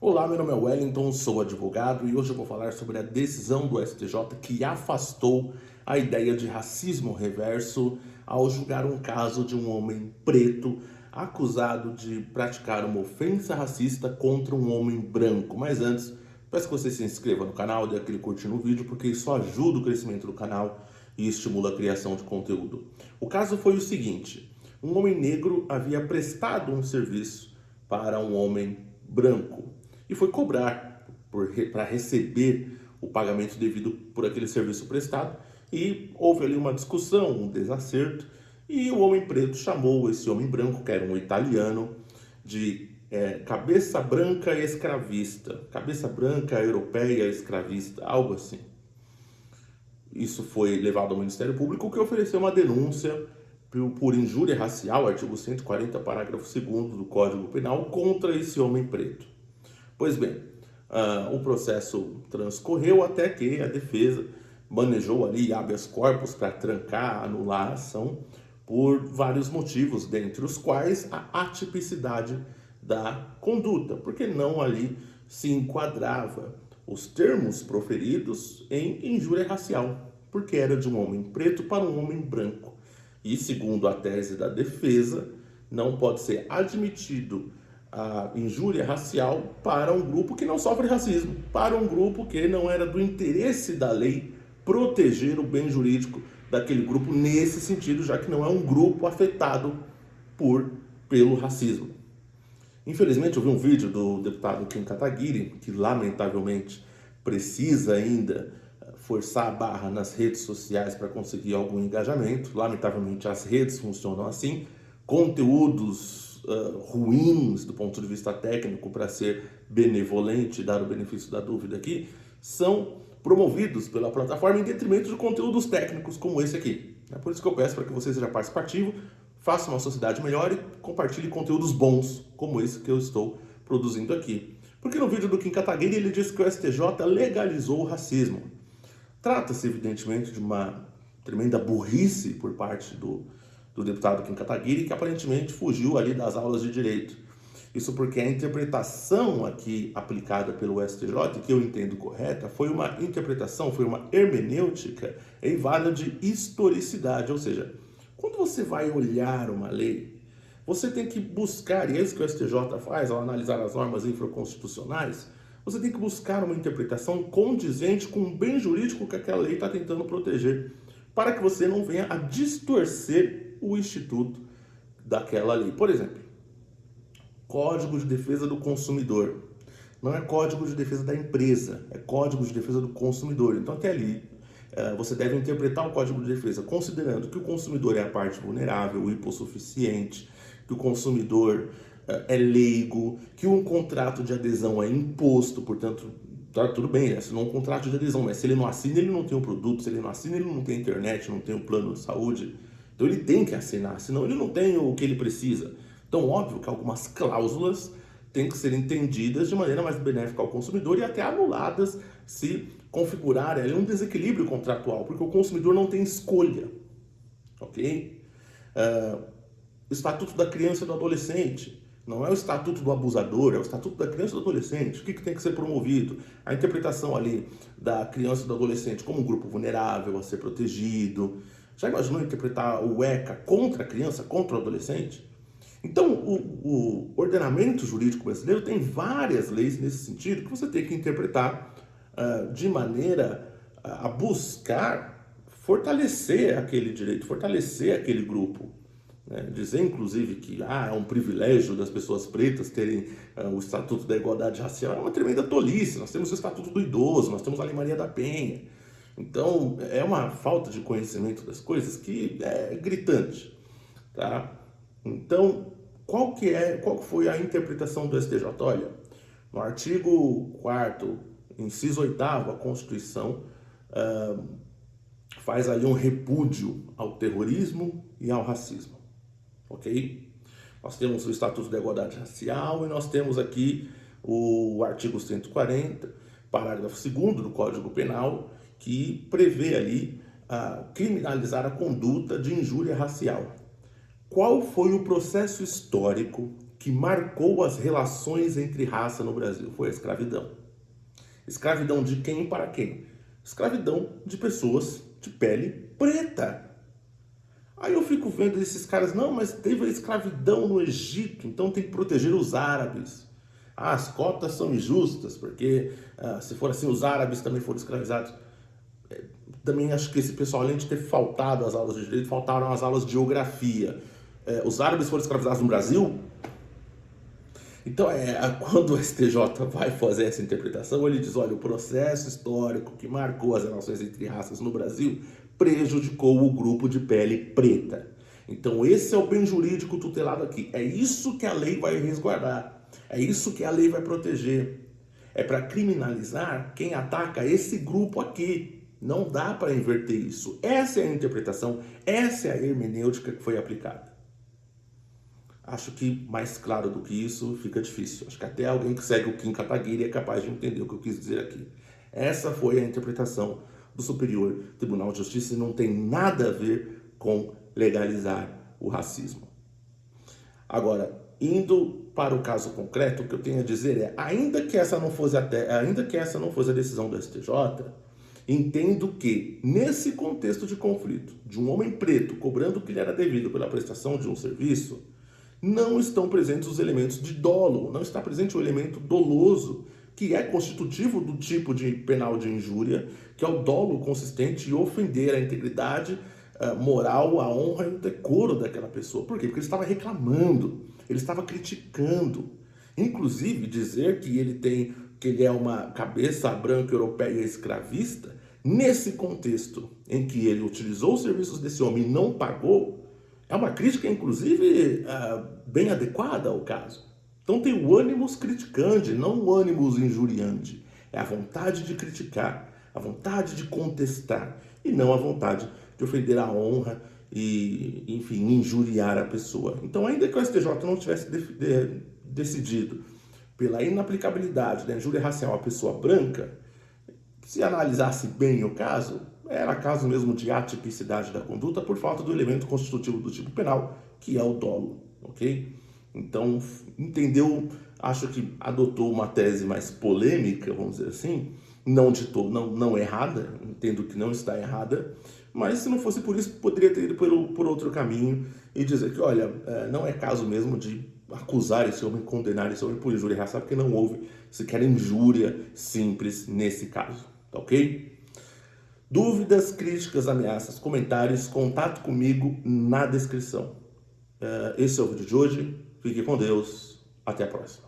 Olá, meu nome é Wellington, sou advogado e hoje eu vou falar sobre a decisão do STJ que afastou a ideia de racismo reverso ao julgar um caso de um homem preto acusado de praticar uma ofensa racista contra um homem branco. Mas antes, peço que você se inscreva no canal, dê aquele curtir no vídeo, porque isso ajuda o crescimento do canal e estimula a criação de conteúdo. O caso foi o seguinte: um homem negro havia prestado um serviço para um homem branco e foi cobrar para receber o pagamento devido por aquele serviço prestado. E houve ali uma discussão, um desacerto, e o homem preto chamou esse homem branco, que era um italiano, de cabeça branca escravista, cabeça branca europeia escravista, algo assim. Isso foi levado ao Ministério Público, que ofereceu uma denúncia por injúria racial, artigo 140, parágrafo 2º do Código Penal, contra esse homem preto. Pois bem, o processo transcorreu até que a defesa manejou ali habeas corpus para trancar, anular a ação por vários motivos, dentre os quais a atipicidade da conduta, porque não ali se enquadrava os termos proferidos em injúria racial, porque era de um homem preto para um homem branco. E segundo a tese da defesa, não pode ser admitido a injúria racial para um grupo que não sofre racismo, para um grupo que não era do interesse da lei proteger o bem jurídico daquele grupo nesse sentido, já que não é um grupo afetado pelo racismo. Infelizmente, eu vi um vídeo do deputado Kim Kataguiri, que lamentavelmente precisa ainda forçar a barra nas redes sociais para conseguir algum engajamento. Lamentavelmente, as redes funcionam assim. Conteúdos ruins do ponto de vista técnico, para ser benevolente e dar o benefício da dúvida aqui, são promovidos pela plataforma em detrimento de conteúdos técnicos como esse aqui. É por isso que eu peço para que você seja participativo, faça uma sociedade melhor e compartilhe conteúdos bons como esse que eu estou produzindo aqui. Porque no vídeo do Kim Kataguiri ele disse que o STJ legalizou o racismo. Trata-se evidentemente de uma tremenda burrice por parte do deputado Kim Kataguiri, que aparentemente fugiu ali das aulas de direito. Isso porque a interpretação aqui aplicada pelo STJ, que eu entendo correta, foi uma interpretação, foi uma hermenêutica em vara de historicidade, ou seja, quando você vai olhar uma lei, você tem que buscar, e é isso que o STJ faz ao analisar as normas infraconstitucionais, você tem que buscar uma interpretação condizente com o bem jurídico que aquela lei está tentando proteger, para que você não venha a distorcer o instituto daquela lei. Por exemplo, Código de Defesa do Consumidor. Não é Código de Defesa da empresa, é Código de Defesa do Consumidor. Então, até ali, você deve interpretar o Código de Defesa considerando que o consumidor é a parte vulnerável, o hipossuficiente, que o consumidor é leigo, que um contrato de adesão é imposto, portanto, tá tudo bem, assinou um contrato de adesão, mas se ele não assina, ele não tem o produto, se ele não assina, ele não tem internet, não tem o plano de saúde. Então ele tem que assinar, senão ele não tem o que ele precisa. Então, óbvio que algumas cláusulas têm que ser entendidas de maneira mais benéfica ao consumidor e até anuladas se configurar ali um desequilíbrio contratual, porque o consumidor não tem escolha, ok? Estatuto da criança e do adolescente. Não é o estatuto do abusador, é o estatuto da criança e do adolescente. O que tem que ser promovido? A interpretação ali da criança e do adolescente como um grupo vulnerável a ser protegido. Já imaginou interpretar o ECA contra a criança, contra o adolescente? Então, o ordenamento jurídico brasileiro tem várias leis nesse sentido que você tem que interpretar de maneira a buscar fortalecer aquele direito, fortalecer aquele grupo. Dizer, inclusive, que é um privilégio das pessoas pretas terem o Estatuto da Igualdade Racial é uma tremenda tolice. Nós temos o Estatuto do Idoso, nós temos a Lei Maria da Penha. Então, é uma falta de conhecimento das coisas que é gritante, tá? Então, qual foi a interpretação do STJ? Olha, no artigo 4º, inciso 8º, a Constituição faz ali um repúdio ao terrorismo e ao racismo, ok? Nós temos o Estatuto da Igualdade Racial e nós temos aqui o artigo 140, parágrafo 2º do Código Penal, que prevê ali criminalizar a conduta de injúria racial. Qual foi o processo histórico que marcou as relações entre raça no Brasil. Foi a escravidão. Escravidão de quem para quem? Escravidão de pessoas de pele preta. Aí eu fico vendo esses caras, não, mas teve a escravidão no Egito, então tem que proteger os árabes. Ah, as cotas são injustas, porque se for assim, os árabes também foram escravizados. Também acho que esse pessoal, além de ter faltado as aulas de direito, faltaram as aulas de geografia. Os árabes foram escravizados no Brasil? Então, quando o STJ vai fazer essa interpretação, ele diz, olha, o processo histórico que marcou as relações entre raças no Brasil prejudicou o grupo de pele preta. Então, esse é o bem jurídico tutelado aqui. É isso que a lei vai resguardar. É isso que a lei vai proteger. É para criminalizar quem ataca esse grupo aqui. Não dá para inverter isso. Essa é a interpretação, essa é a hermenêutica que foi aplicada. Acho que mais claro do que isso fica difícil. Acho que até alguém que segue o Kim Kataguiri é capaz de entender o que eu quis dizer aqui. Essa foi a interpretação do Superior Tribunal de Justiça e não tem nada a ver com legalizar o racismo. Agora, indo para o caso concreto, o que eu tenho a dizer é, ainda que essa não fosse a decisão do STJ, entendo que, nesse contexto de conflito, de um homem preto cobrando o que lhe era devido pela prestação de um serviço, não estão presentes os elementos de dolo, não está presente o elemento doloso, que é constitutivo do tipo de penal de injúria, que é o dolo consistente em ofender a integridade moral, a honra e o decoro daquela pessoa. Por quê? Porque ele estava reclamando, ele estava criticando. Inclusive, dizer que ele é uma cabeça branca europeia escravista, nesse contexto em que ele utilizou os serviços desse homem e não pagou, é uma crítica, inclusive, bem adequada ao caso. Então tem o ânimos criticandi, não o ânimos injuriandi. É a vontade de criticar, a vontade de contestar, e não a vontade de ofender a honra e, enfim, injuriar a pessoa. Então, ainda que o STJ não tivesse decidido pela inaplicabilidade da injúria racial à pessoa branca, se analisasse bem o caso, era caso mesmo de atipicidade da conduta por falta do elemento constitutivo do tipo penal, que é o dolo, ok? Então, entendeu, acho que adotou uma tese mais polêmica, vamos dizer assim, não errada, entendo que não está errada, mas se não fosse por isso, poderia ter ido por outro caminho e dizer que, olha, não é caso mesmo de acusar esse homem, condenar esse homem por injúria racial, porque não houve sequer injúria simples nesse caso, tá ok? Dúvidas, críticas, ameaças, comentários, contato comigo na descrição. Esse é o vídeo de hoje. Fique com Deus. Até a próxima.